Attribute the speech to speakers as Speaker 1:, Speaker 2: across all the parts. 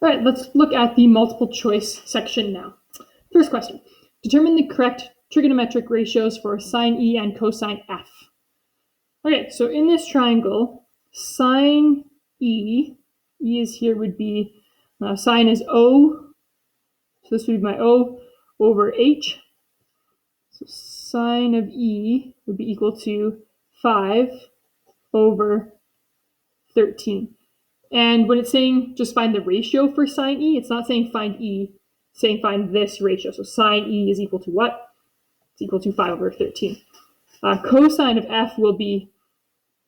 Speaker 1: All right, let's look at the multiple choice section now. First question, determine the correct trigonometric ratios for sine E and cosine F. Okay, so in this triangle, sine E is here would be, sine is O, so this would be my O over H. So sine of E would be equal to 5 over 13. And when it's saying just find the ratio for sine E, it's not saying find E, it's saying find this ratio. So sine E is equal to what? It's equal to 5 over 13. Cosine of F will be,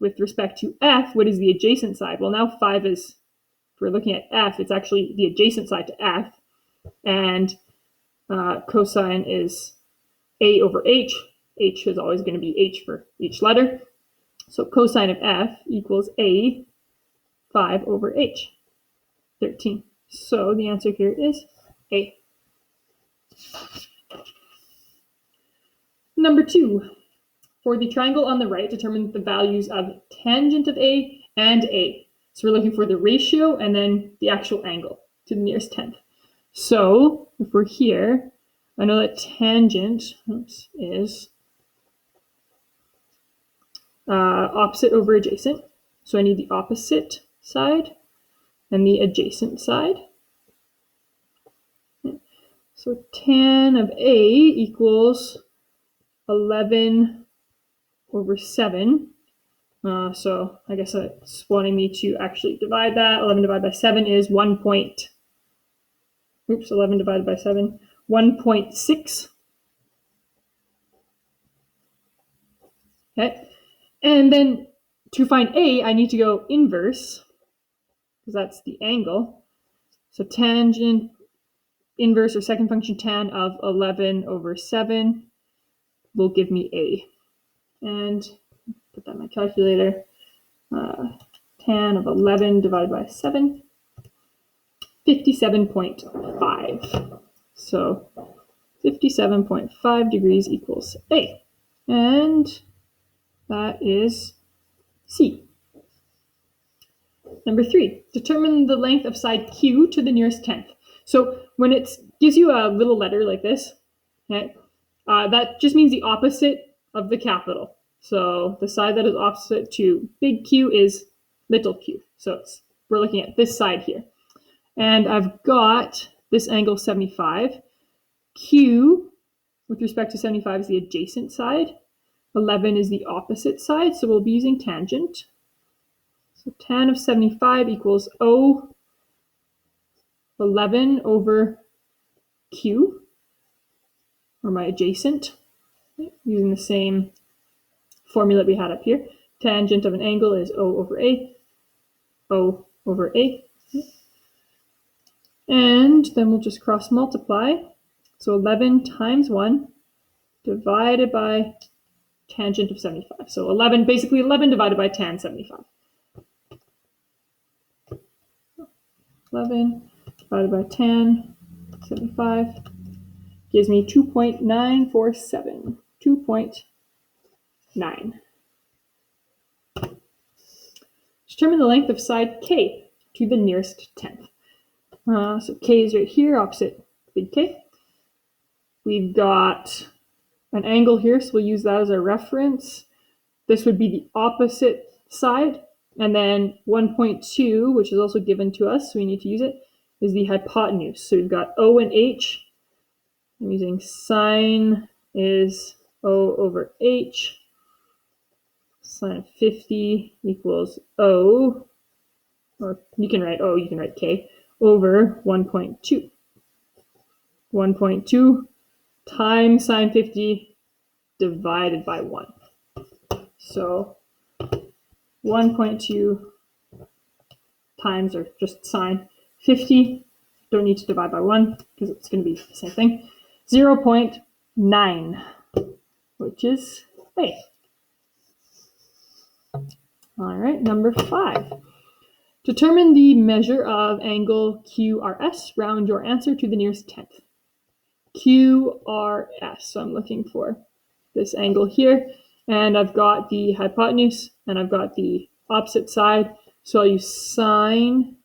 Speaker 1: with respect to F, what is the adjacent side? Well, now 5 is, if we're looking at F, it's actually the adjacent side to F. And cosine is A over H. H is always going to be H for each letter. So cosine of F equals A 5 over H, 13. So the answer here is A. Number 2, for the triangle on the right, determine the values of tangent of A and A. So we're looking for the ratio and then the actual angle to the nearest tenth. So if we're here, I know that tangent is opposite over adjacent. So I need the opposite side and the adjacent side. So tan of A equals 11 over 7. So I guess it's wanting me to actually divide that. 11 divided by 7 is 11 divided by 7, 1.6. Okay. And then to find A, I need to go inverse, because that's the angle. So tangent inverse or second function tan of 11 over 7 will give me A. And put that in my calculator. Tan of 11 divided by 7, 57.5. So 57.5 degrees equals A. And that is C. Number 3, determine the length of side Q to the nearest tenth. So when it gives you a little letter like this, okay, that just means the opposite of the capital. So the side that is opposite to big Q is little q. So we're looking at this side here. And I've got this angle 75. Q, with respect to 75, is the adjacent side. 11 is the opposite side, so we'll be using tangent. So tan of 75 equals O 11 over Q, or my adjacent, using the same formula we had up here. Tangent of an angle is O over A, O over A. And then we'll just cross multiply. So 11 times 1 divided by tangent of 75. So 11, basically 11 divided by tan 75. 11 divided by tan 75 gives me 2.947. 2.9. Determine the length of side K to the nearest tenth. So K is right here, opposite big K. We've got an angle here, so we'll use that as our reference. This would be the opposite side. And then 1.2, which is also given to us, so we need to use it, is the hypotenuse. So we've got O and H. I'm using sine is O over H. Sine of 50 equals O, or you can write O, you can write K, over 1.2. 1.2 times sine 50 divided by 1. So 1.2 times, or just sine 50, don't need to divide by 1 because it's going to be the same thing, 0.9, which is A. All right, number 5. Determine the measure of angle QRS. Round your answer to the nearest tenth. QRS, so I'm looking for this angle here, and I've got the hypotenuse, and I've got the opposite side, so I'll use sine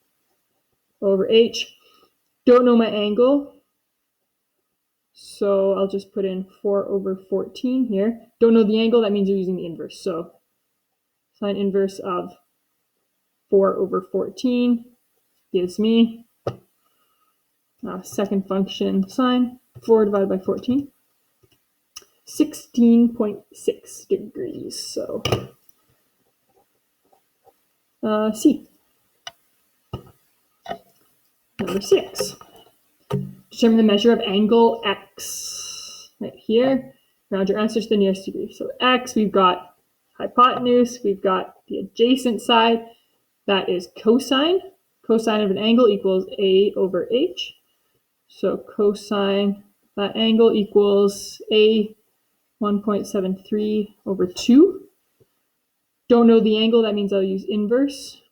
Speaker 1: over H. Don't know my angle, so I'll just put in 4 over 14 here. Don't know the angle, that means you're using the inverse. So sine inverse of 4 over 14 gives me second function sine 4 divided by 14, 16.6 degrees. So C. Number 6. Determine the measure of angle x. Right here, round your answers to the nearest degree. So x, we've got hypotenuse, we've got the adjacent side, that is cosine. Cosine of an angle equals a over h. So cosine that angle equals a 1.73 over 2. Don't know the angle, that means I'll use inverse.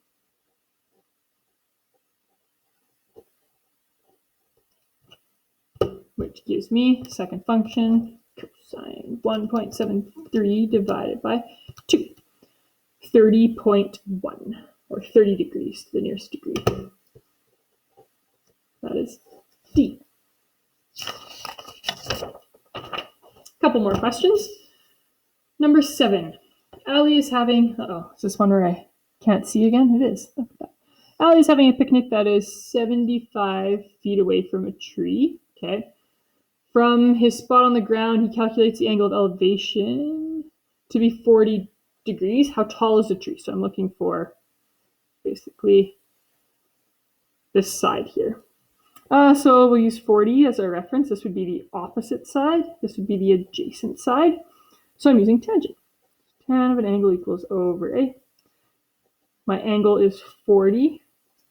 Speaker 1: Which gives me second function cosine 1.73 divided by 2. 30.1, or 30 degrees to the nearest degree. That is D. Couple more questions. Number 7. Allie is having, is this one where I can't see again? It is. Look at that. Allie is having a picnic that is 75 feet away from a tree. Okay. From his spot on the ground, he calculates the angle of elevation to be 40 degrees. How tall is the tree? So I'm looking for basically this side here. So we'll use 40 as our reference. This would be the opposite side. This would be the adjacent side. So I'm using tangent. Tan of an angle equals O over A. My angle is 40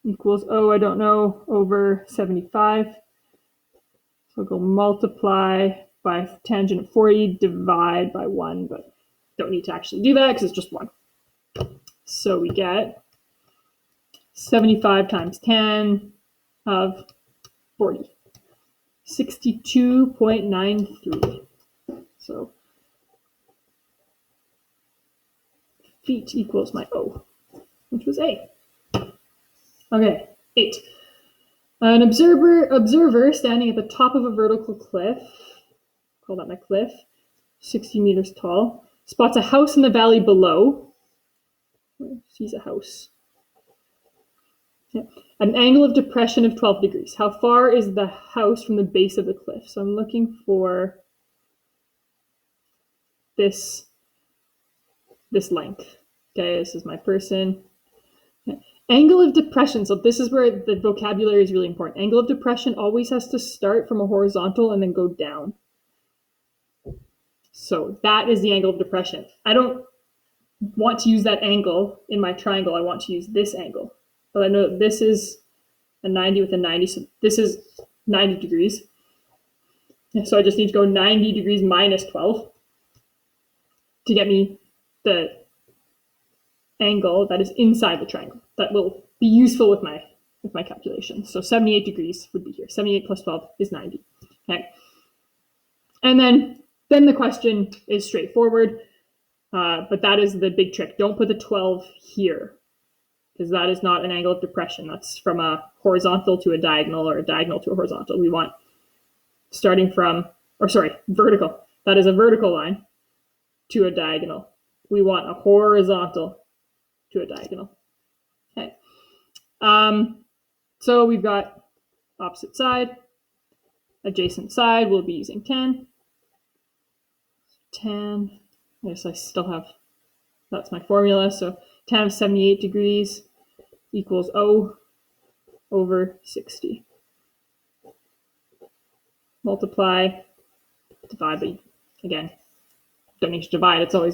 Speaker 1: equals O, I don't know, over 75. So I'll go multiply by tangent of 40, divide by 1, but don't need to actually do that because it's just 1. So we get 75 times tan of 40. 62.93. So feet equals my O, which was A. Okay, 8. An observer standing at the top of a vertical cliff, call that my cliff, 60 meters tall, spots a house in the valley below. Sees a house. Yeah. At an angle of depression of 12 degrees. How far is the house from the base of the cliff? So I'm looking for this length. Okay, this is my person. Okay. Angle of depression. So this is where the vocabulary is really important. Angle of depression always has to start from a horizontal and then go down. So that is the angle of depression. I don't want to use that angle in my triangle. I want to use this angle. But I know that this is a 90 with a 90, so this is 90 degrees. So I just need to go 90 degrees minus 12 to get me the angle that is inside the triangle. That will be useful with my calculations. So 78 degrees would be here. 78 plus 12 is 90. Okay. And then the question is straightforward, but that is the big trick. Don't put the 12 here, because that is not an angle of depression. That's from a horizontal to a diagonal or a diagonal to a horizontal. We want starting from, vertical. That is a vertical line to a diagonal. We want a horizontal to a diagonal. Okay. So we've got opposite side, adjacent side. We'll be using tan. Tan. Yes, I still have. That's my formula. So tan of 78 degrees equals O over 60. Multiply, divide by, again, don't need to divide, it's always